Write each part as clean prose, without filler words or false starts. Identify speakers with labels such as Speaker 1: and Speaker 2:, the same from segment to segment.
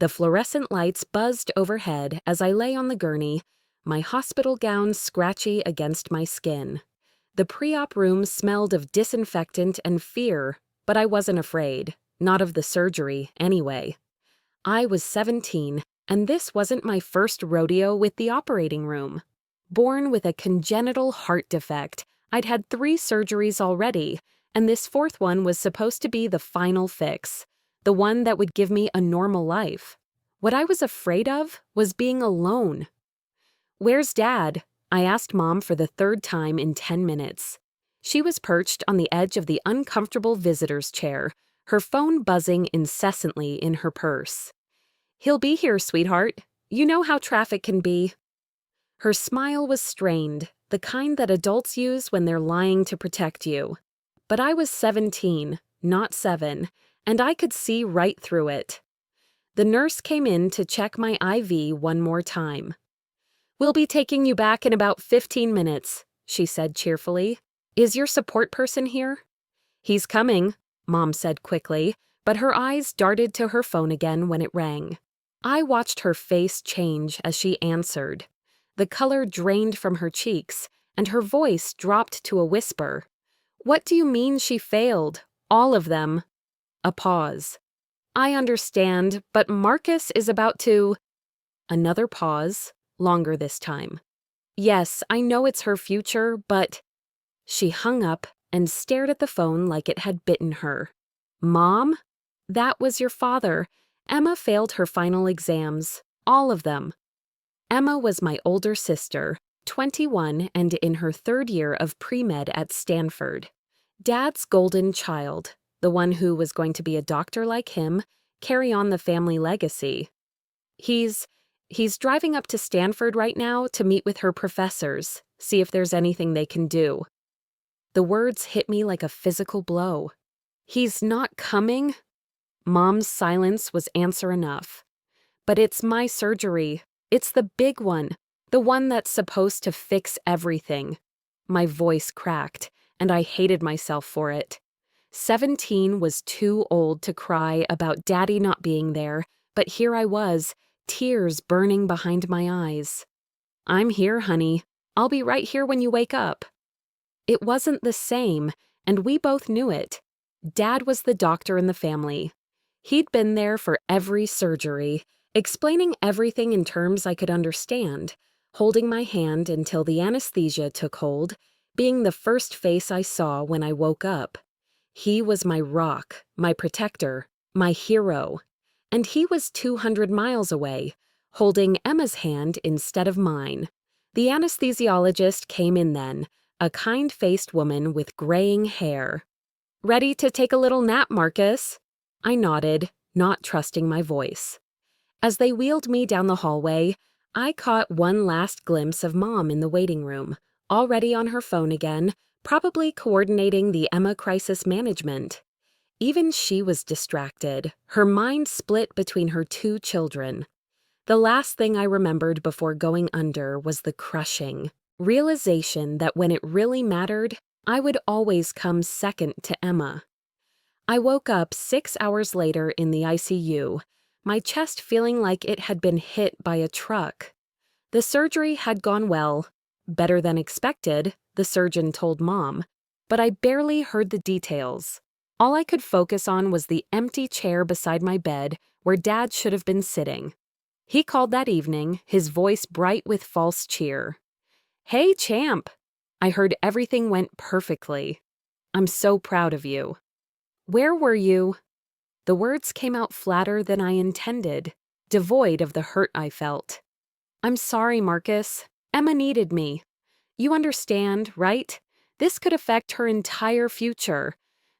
Speaker 1: The fluorescent lights buzzed overhead as I lay on the gurney, my hospital gown scratchy against my skin. The pre-op room smelled of disinfectant and fear, but I wasn't afraid, not of the surgery, anyway. I was 17, and this wasn't my first rodeo with the operating room. Born with a congenital heart defect, I'd had 3 surgeries already, and this 4th one was supposed to be the final fix, the one that would give me a normal life. What I was afraid of was being alone. "Where's Dad?" I asked Mom for the 3rd time in 10 minutes. She was perched on the edge of the uncomfortable visitor's chair, her phone buzzing incessantly in her purse. "He'll be here, sweetheart. You know how traffic can be." Her smile was strained, the kind that adults use when they're lying to protect you. But I was 17, not 7, and I could see right through it. The nurse came in to check my IV one more time. "We'll be taking you back in about 15 minutes, she said cheerfully. "Is your support person here?" "He's coming," Mom said quickly, but her eyes darted to her phone again when it rang. I watched her face change as she answered. The color drained from her cheeks, and her voice dropped to a whisper. "What do you mean she failed? All of them." A pause. "I understand, but Marcus is about to—" Another pause, longer this time. "Yes, I know it's her future, but—" She hung up and stared at the phone like it had bitten her. "Mom? That was your father. Emma failed her final exams. All of them." Emma was my older sister, 21 and in her 3rd year of pre-med at Stanford. Dad's golden child, the one who was going to be a doctor like him, carry on the family legacy. He's driving up to Stanford right now to meet with her professors, see if there's anything they can do. The words hit me like a physical blow. "He's not coming?" Mom's silence was answer enough. "But it's my surgery. It's the big one, the one that's supposed to fix everything." My voice cracked, and I hated myself for it. 17 was too old to cry about Daddy not being there, but here I was, tears burning behind my eyes. "I'm here, honey. I'll be right here when you wake up." It wasn't the same, and we both knew it. Dad was the doctor in the family. He'd been there for every surgery, explaining everything in terms I could understand, holding my hand until the anesthesia took hold, being the first face I saw when I woke up. He was my rock, my protector, my hero. And he was 200 miles away, holding Emma's hand instead of mine. The anesthesiologist came in then, a kind-faced woman with graying hair. "Ready to take a little nap, Marcus?" I nodded, not trusting my voice. As they wheeled me down the hallway, I caught one last glimpse of Mom in the waiting room, already on her phone again, probably coordinating the Emma crisis management. Even she was distracted, her mind split between her 2 children. The last thing I remembered before going under was the crushing realization that when it really mattered, I would always come second to Emma. I woke up 6 hours later in the ICU, my chest feeling like it had been hit by a truck. The surgery had gone well, better than expected, the surgeon told Mom, but I barely heard the details. All I could focus on was the empty chair beside my bed where Dad should have been sitting. He called that evening, his voice bright with false cheer. "Hey, champ!" I heard everything went perfectly. "I'm so proud of you." "Where were you?" The words came out flatter than I intended, devoid of the hurt I felt. "I'm sorry, Marcus. Emma needed me. You understand, right? This could affect her entire future.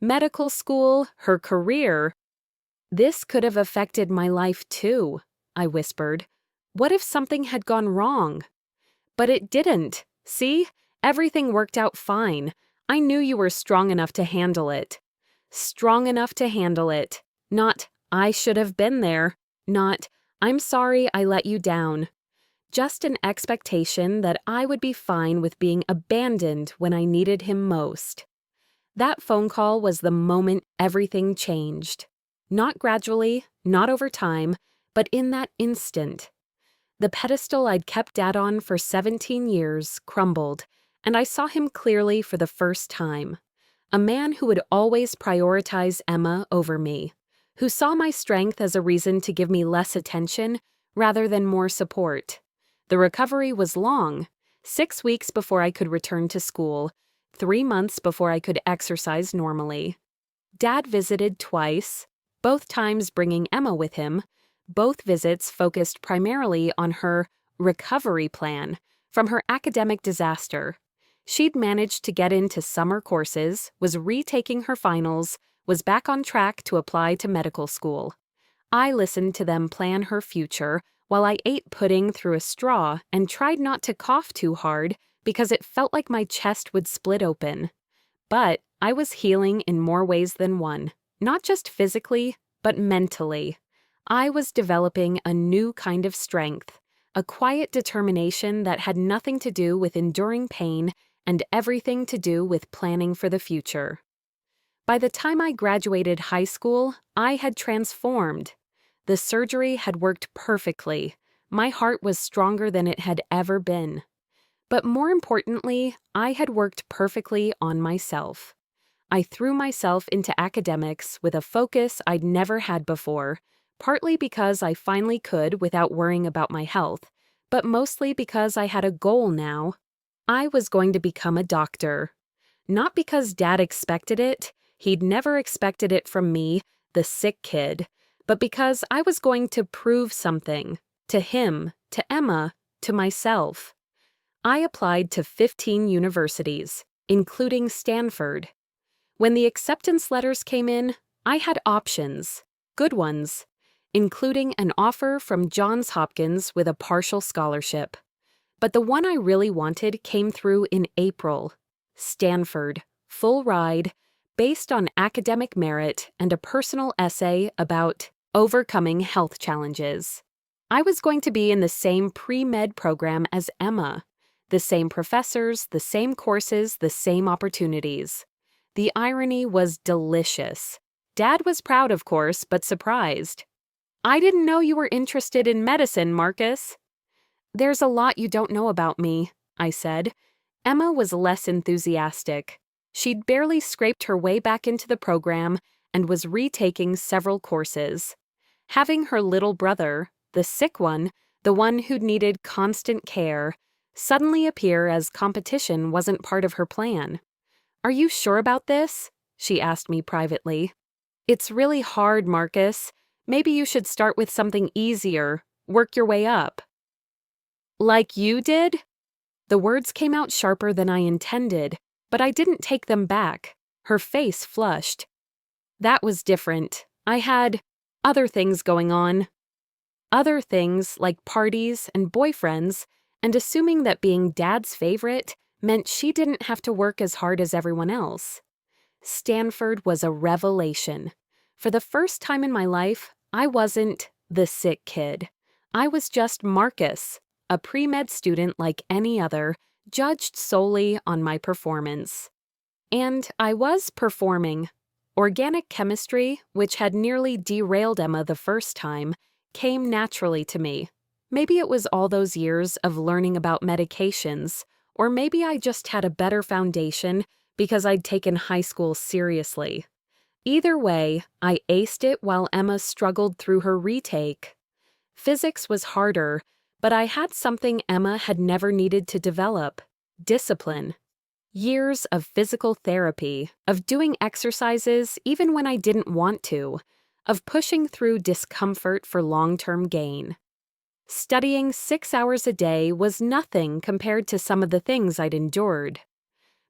Speaker 1: Medical school, her career. This could have affected my life too," I whispered. "What if something had gone wrong?" "But it didn't. See? Everything worked out fine. I knew you were strong enough to handle it." Strong enough to handle it. Not, "I should have been there." Not, "I'm sorry I let you down." Just an expectation that I would be fine with being abandoned when I needed him most. That phone call was the moment everything changed. Not gradually, not over time, but in that instant, the pedestal I'd kept Dad on for 17 years crumbled, and I saw him clearly for the first time. A man who would always prioritize Emma over me, who saw my strength as a reason to give me less attention rather than more support. The recovery was long, 6 weeks before I could return to school, 3 months before I could exercise normally. Dad visited twice, both times bringing Emma with him. Both visits focused primarily on her recovery plan from her academic disaster. She'd managed to get into summer courses, was retaking her finals, was back on track to apply to medical school. I listened to them plan her future while I ate pudding through a straw and tried not to cough too hard because it felt like my chest would split open. But I was healing in more ways than one, not just physically, but mentally. I was developing a new kind of strength, a quiet determination that had nothing to do with enduring pain and everything to do with planning for the future. By the time I graduated high school, I had transformed. The surgery had worked perfectly. My heart was stronger than it had ever been. But more importantly, I had worked perfectly on myself. I threw myself into academics with a focus I'd never had before, partly because I finally could without worrying about my health, but mostly because I had a goal now. I was going to become a doctor. Not because Dad expected it, he'd never expected it from me, the sick kid, but because I was going to prove something, to him, to Emma, to myself. I applied to 15 universities, including Stanford. When the acceptance letters came in, I had options, good ones, including an offer from Johns Hopkins with a partial scholarship. But the one I really wanted came through in April. Stanford, full ride, based on academic merit and a personal essay about overcoming health challenges. I was going to be in the same pre-med program as Emma, the same professors, the same courses, the same opportunities. The irony was delicious. Dad was proud, of course, but surprised. "I didn't know you were interested in medicine, Marcus." "There's a lot you don't know about me," I said. Emma was less enthusiastic. She'd barely scraped her way back into the program and was retaking several courses. Having her little brother, the sick one, the one who'd needed constant care, suddenly appear as competition wasn't part of her plan. "Are you sure about this?" she asked me privately. "It's really hard, Marcus. Maybe you should start with something easier, work your way up." "Like you did?" The words came out sharper than I intended, but I didn't take them back. Her face flushed. "That was different. I had other things going on." Other things like parties and boyfriends, and assuming that being Dad's favorite meant she didn't have to work as hard as everyone else. Stanford was a revelation. For the first time in my life, I wasn't the sick kid. I was just Marcus, a pre-med student like any other, judged solely on my performance. And I was performing. Organic chemistry, which had nearly derailed Emma the first time, came naturally to me. Maybe it was all those years of learning about medications, or maybe I just had a better foundation because I'd taken high school seriously. Either way, I aced it while Emma struggled through her retake. Physics was harder, but I had something Emma had never needed to develop: discipline. Years of physical therapy, of doing exercises even when I didn't want to, of pushing through discomfort for long-term gain. Studying 6 hours a day was nothing compared to some of the things I'd endured.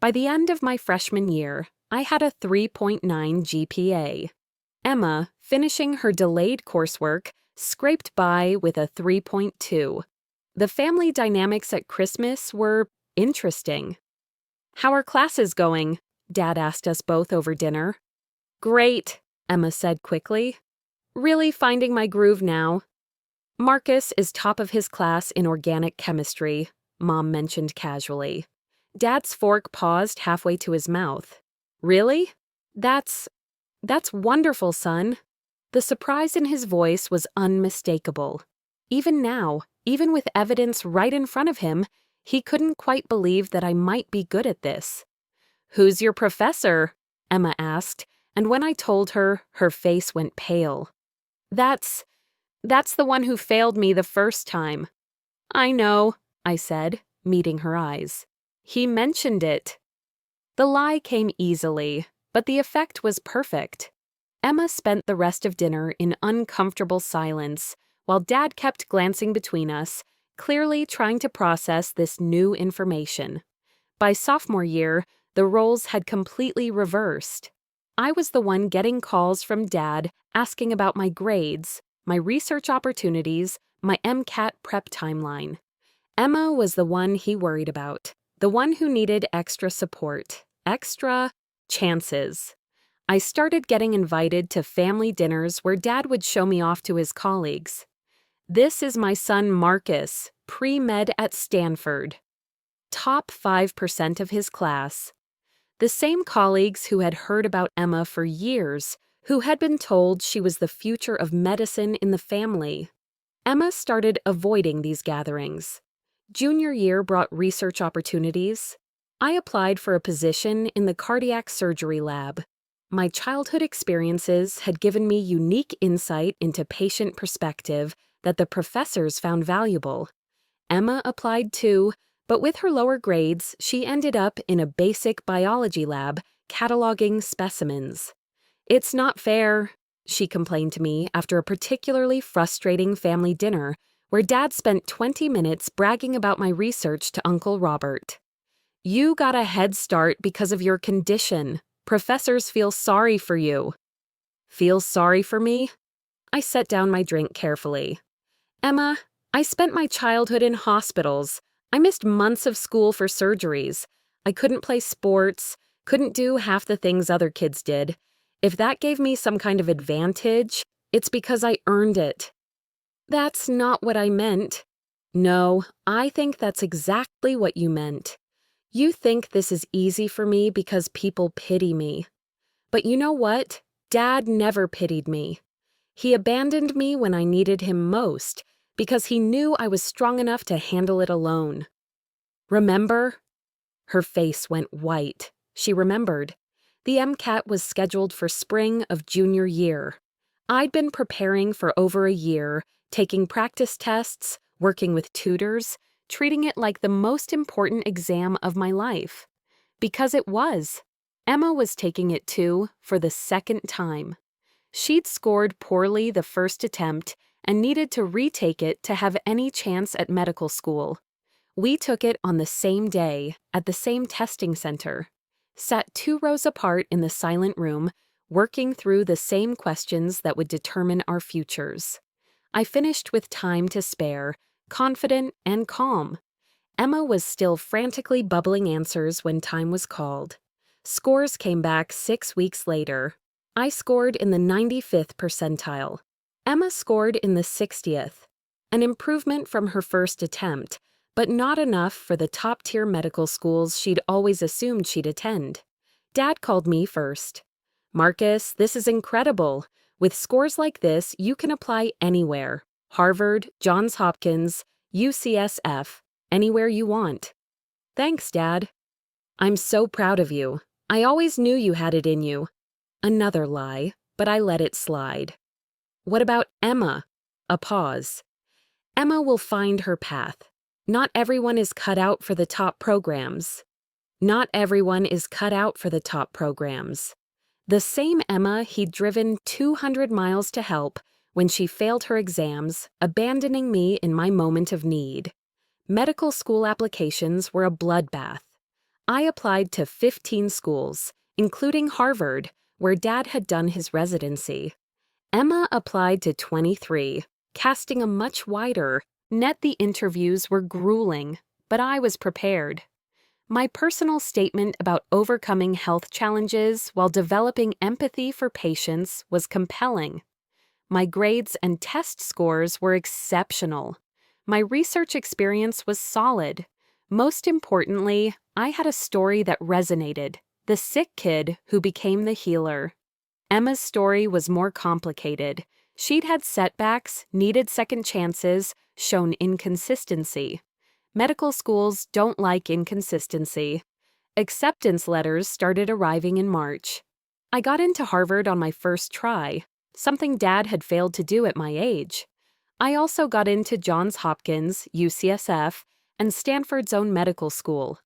Speaker 1: By the end of my freshman year, I had a 3.9 GPA. Emma, finishing her delayed coursework, scraped by with a 3.2. The family dynamics at Christmas were interesting. "How are classes going?" Dad asked us both over dinner. "Great," Emma said quickly. "Really finding my groove now." "Marcus is top of his class in organic chemistry," Mom mentioned casually. Dad's fork paused halfway to his mouth. "Really? That's wonderful, son." The surprise in his voice was unmistakable. Even now, even with evidence right in front of him, he couldn't quite believe that I might be good at this. "Who's your professor?" Emma asked, and when I told her, her face went pale. That's the one who failed me the first time." "I know," I said, meeting her eyes. "He mentioned it." The lie came easily, but the effect was perfect. Emma spent the rest of dinner in uncomfortable silence, while Dad kept glancing between us, clearly trying to process this new information. By sophomore year, the roles had completely reversed. I was the one getting calls from Dad asking about my grades, my research opportunities, my MCAT prep timeline. Emma was the one he worried about, the one who needed extra support, extra chances. I started getting invited to family dinners where Dad would show me off to his colleagues. "This is my son Marcus, pre-med at Stanford." Top 5% of his class. The same colleagues who had heard about Emma for years, who had been told she was the future of medicine in the family. Emma started avoiding these gatherings. Junior year brought research opportunities. I applied for a position in the cardiac surgery lab. My childhood experiences had given me unique insight into patient perspective that the professors found valuable. Emma applied too, but with her lower grades, she ended up in a basic biology lab cataloging specimens. "It's not fair," she complained to me after a particularly frustrating family dinner where Dad spent 20 minutes bragging about my research to Uncle Robert. "You got a head start because of your condition. Professors feel sorry for you." "Feel sorry for me?" I set down my drink carefully. "Emma, I spent my childhood in hospitals. I missed months of school for surgeries. I couldn't play sports, couldn't do half the things other kids did. If that gave me some kind of advantage, it's because I earned it." "That's not what I meant." "No, I think that's exactly what you meant. You think this is easy for me because people pity me. But you know what? Dad never pitied me. He abandoned me when I needed him most because he knew I was strong enough to handle it alone." "Remember?" Her face went white. She remembered. The MCAT was scheduled for spring of junior year. I'd been preparing for over a year, taking practice tests, working with tutors, treating it like the most important exam of my life. Because it was. Emma was taking it too, for the second time. She'd scored poorly the first attempt and needed to retake it to have any chance at medical school. We took it on the same day, at the same testing center. Sat 2 rows apart in the silent room, working through the same questions that would determine our futures. I finished with time to spare, confident and calm. Emma was still frantically bubbling answers when time was called. Scores came back 6 weeks later. I scored in the 95th percentile. Emma scored in the 60th. An improvement from her first attempt, but not enough for the top-tier medical schools she'd always assumed she'd attend. Dad called me first. "Marcus, this is incredible. With scores like this, you can apply anywhere. Harvard, Johns Hopkins, UCSF, anywhere you want." "Thanks, Dad." "I'm so proud of you. I always knew you had it in you." Another lie, but I let it slide. "What about Emma?" A pause. "Emma will find her path. Not everyone is cut out for the top programs." Not everyone is cut out for the top programs. The same Emma he'd driven 200 miles to help when she failed her exams, abandoning me in my moment of need. Medical school applications were a bloodbath. I applied to 15 schools, including Harvard, where Dad had done his residency. Emma applied to 23, casting a much wider net. The interviews were grueling, but I was prepared. My personal statement about overcoming health challenges while developing empathy for patients was compelling. My grades and test scores were exceptional. My research experience was solid. Most importantly, I had a story that resonated, the sick kid who became the healer. Emma's story was more complicated. She'd had setbacks, needed second chances, shown inconsistency. Medical schools don't like inconsistency. Acceptance letters started arriving in March. I got into Harvard on my first try, something Dad had failed to do at my age. I also got into Johns Hopkins, UCSF, and Stanford's own medical school.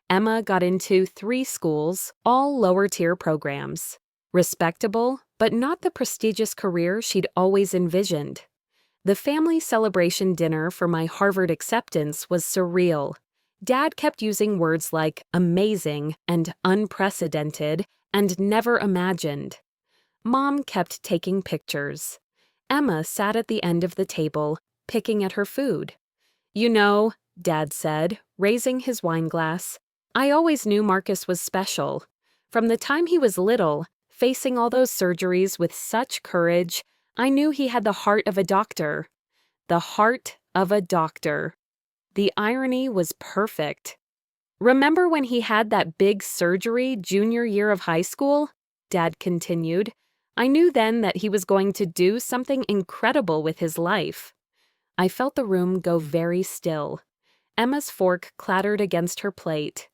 Speaker 1: Emma got into 3 schools, all lower-tier programs. Respectable, but not the prestigious career she'd always envisioned. The family celebration dinner for my Harvard acceptance was surreal. Dad kept using words like amazing and unprecedented and never imagined. Mom kept taking pictures. Emma sat at the end of the table, picking at her food. "You know," Dad said, raising his wine glass, "I always knew Marcus was special. From the time he was little, facing all those surgeries with such courage, I knew he had the heart of a doctor." The heart of a doctor. The irony was perfect. "Remember when he had that big surgery junior year of high school?" Dad continued. "I knew then that he was going to do something incredible with his life." I felt the room go very still. Emma's fork clattered against her plate.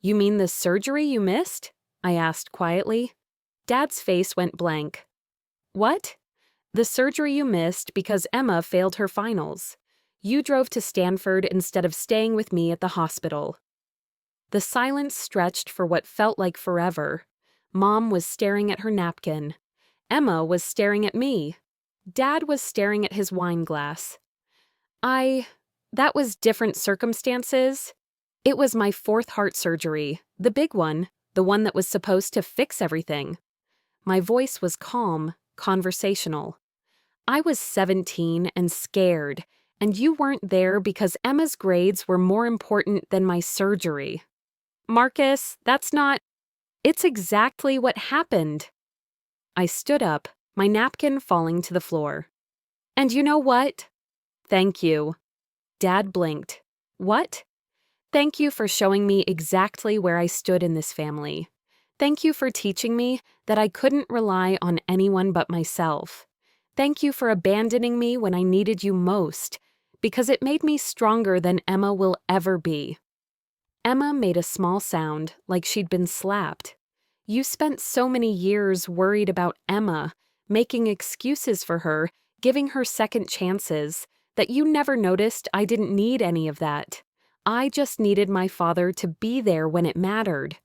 Speaker 1: "You mean the surgery you missed?" I asked quietly. Dad's face went blank. "What?" "The surgery you missed because Emma failed her finals. You drove to Stanford instead of staying with me at the hospital." The silence stretched for what felt like forever. Mom was staring at her napkin. Emma was staring at me. Dad was staring at his wine glass. That was different circumstances. It was my 4th heart surgery, the big one, the one that was supposed to fix everything. My voice was calm, conversational. "I was 17 and scared, and you weren't there because Emma's grades were more important than my surgery." "Marcus, that's not—" "It's exactly what happened." I stood up, my napkin falling to the floor. "And you know what?" "Thank you." Dad blinked. "What?" "Thank you for showing me exactly where I stood in this family. Thank you for teaching me that I couldn't rely on anyone but myself. Thank you for abandoning me when I needed you most, because it made me stronger than Emma will ever be." Emma made a small sound, like she'd been slapped. "You spent so many years worried about Emma, making excuses for her, giving her second chances, that you never noticed I didn't need any of that. I just needed my father to be there when it mattered.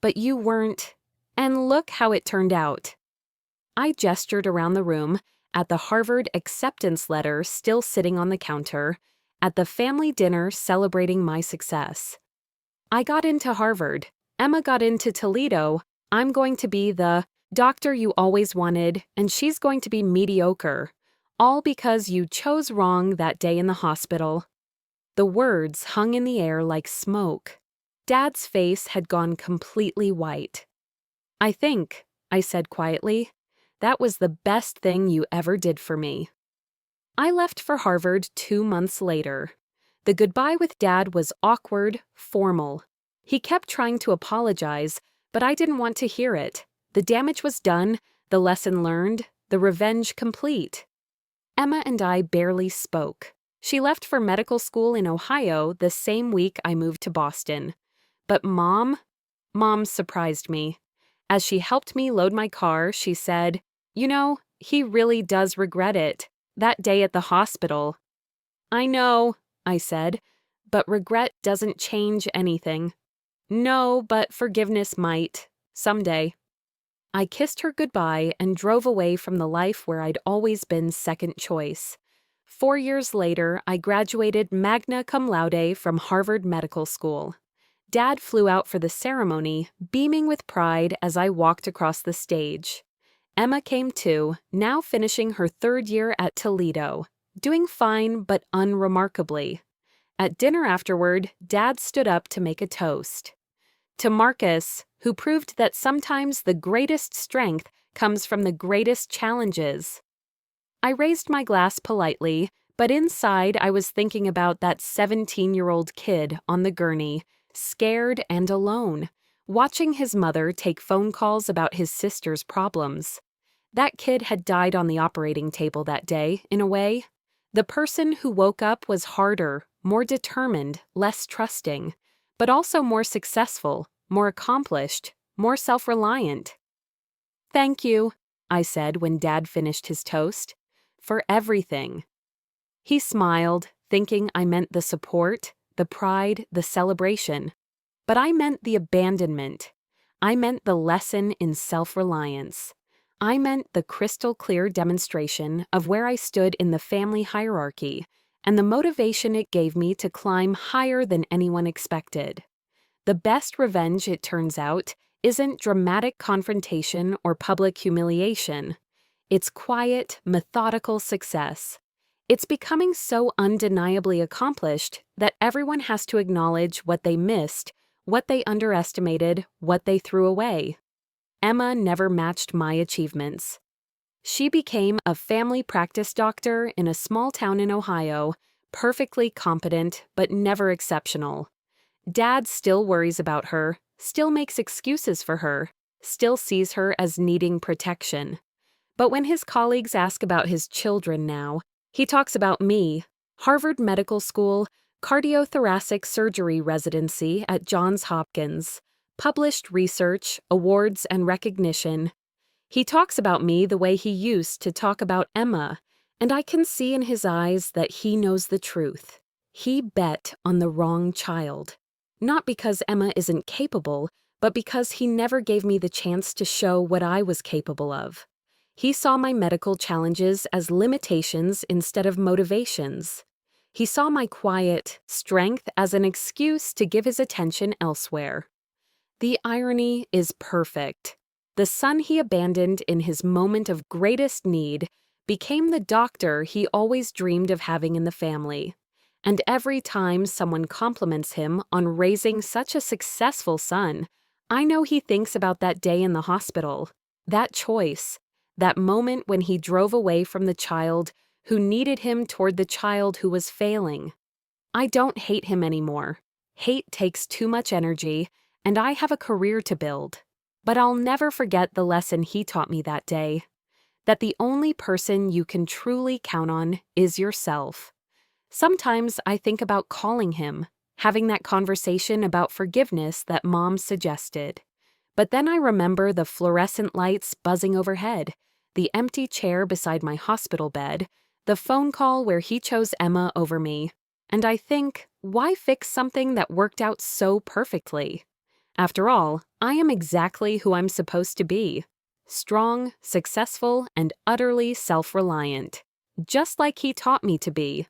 Speaker 1: But you weren't, and look how it turned out." I gestured around the room, at the Harvard acceptance letter still sitting on the counter, at the family dinner celebrating my success. I got into Harvard. Emma got into Toledo. I'm going to be the doctor you always wanted, and she's going to be mediocre. All because you chose wrong that day in the hospital. The words hung in the air like smoke. Dad's face had gone completely white. "I think," I said quietly, "that was the best thing you ever did for me." I left for Harvard 2 months later. The goodbye with Dad was awkward, formal. He kept trying to apologize, but I didn't want to hear it. The damage was done, the lesson learned, the revenge complete. Emma and I barely spoke. She left for medical school in Ohio the same week I moved to Boston. But Mom surprised me. As she helped me load my car, she said, "You know, he really does regret it. That day at the hospital." "I know," I said, "but regret doesn't change anything." "No, but forgiveness might. Someday." I kissed her goodbye and drove away from the life where I'd always been second choice. 4 years later, I graduated magna cum laude from Harvard Medical School. Dad flew out for the ceremony, beaming with pride as I walked across the stage. Emma came too, now finishing her 3rd year at Toledo, doing fine but unremarkably. At dinner afterward, Dad stood up to make a toast. "To Marcus, who proved that sometimes the greatest strength comes from the greatest challenges." I raised my glass politely, but inside I was thinking about that 17-year-old kid on the gurney, scared and alone, watching his mother take phone calls about his sister's problems. That kid had died on the operating table that day, in a way. The person who woke up was harder, more determined, less trusting, but also more successful, more accomplished, more self-reliant. "Thank you," I said when Dad finished his toast, "for everything." He smiled, thinking I meant the support, the pride, the celebration. But I meant the abandonment. I meant the lesson in self-reliance. I meant the crystal-clear demonstration of where I stood in the family hierarchy and the motivation it gave me to climb higher than anyone expected. The best revenge, it turns out, isn't dramatic confrontation or public humiliation. It's quiet, methodical success. It's becoming so undeniably accomplished that everyone has to acknowledge what they missed, what they underestimated, what they threw away. Emma never matched my achievements. She became a family practice doctor in a small town in Ohio, perfectly competent but never exceptional. Dad still worries about her, still makes excuses for her, still sees her as needing protection. But when his colleagues ask about his children now, he talks about me, Harvard Medical School, cardiothoracic surgery residency at Johns Hopkins, published research, awards, and recognition. He talks about me the way he used to talk about Emma, and I can see in his eyes that he knows the truth. He bet on the wrong child. Not because Emma isn't capable, but because he never gave me the chance to show what I was capable of. He saw my medical challenges as limitations instead of motivations. He saw my quiet strength as an excuse to give his attention elsewhere. The irony is perfect. The son he abandoned in his moment of greatest need became the doctor he always dreamed of having in the family. And every time someone compliments him on raising such a successful son, I know he thinks about that day in the hospital, that choice, that moment when he drove away from the child who needed him toward the child who was failing. I don't hate him anymore. Hate takes too much energy, and I have a career to build. But I'll never forget the lesson he taught me that day, that the only person you can truly count on is yourself. Sometimes I think about calling him, having that conversation about forgiveness that Mom suggested. But then I remember the fluorescent lights buzzing overhead, the empty chair beside my hospital bed, the phone call where he chose Emma over me, and I think, why fix something that worked out so perfectly? After all, I am exactly who I'm supposed to be. Strong, successful, and utterly self-reliant. Just like he taught me to be.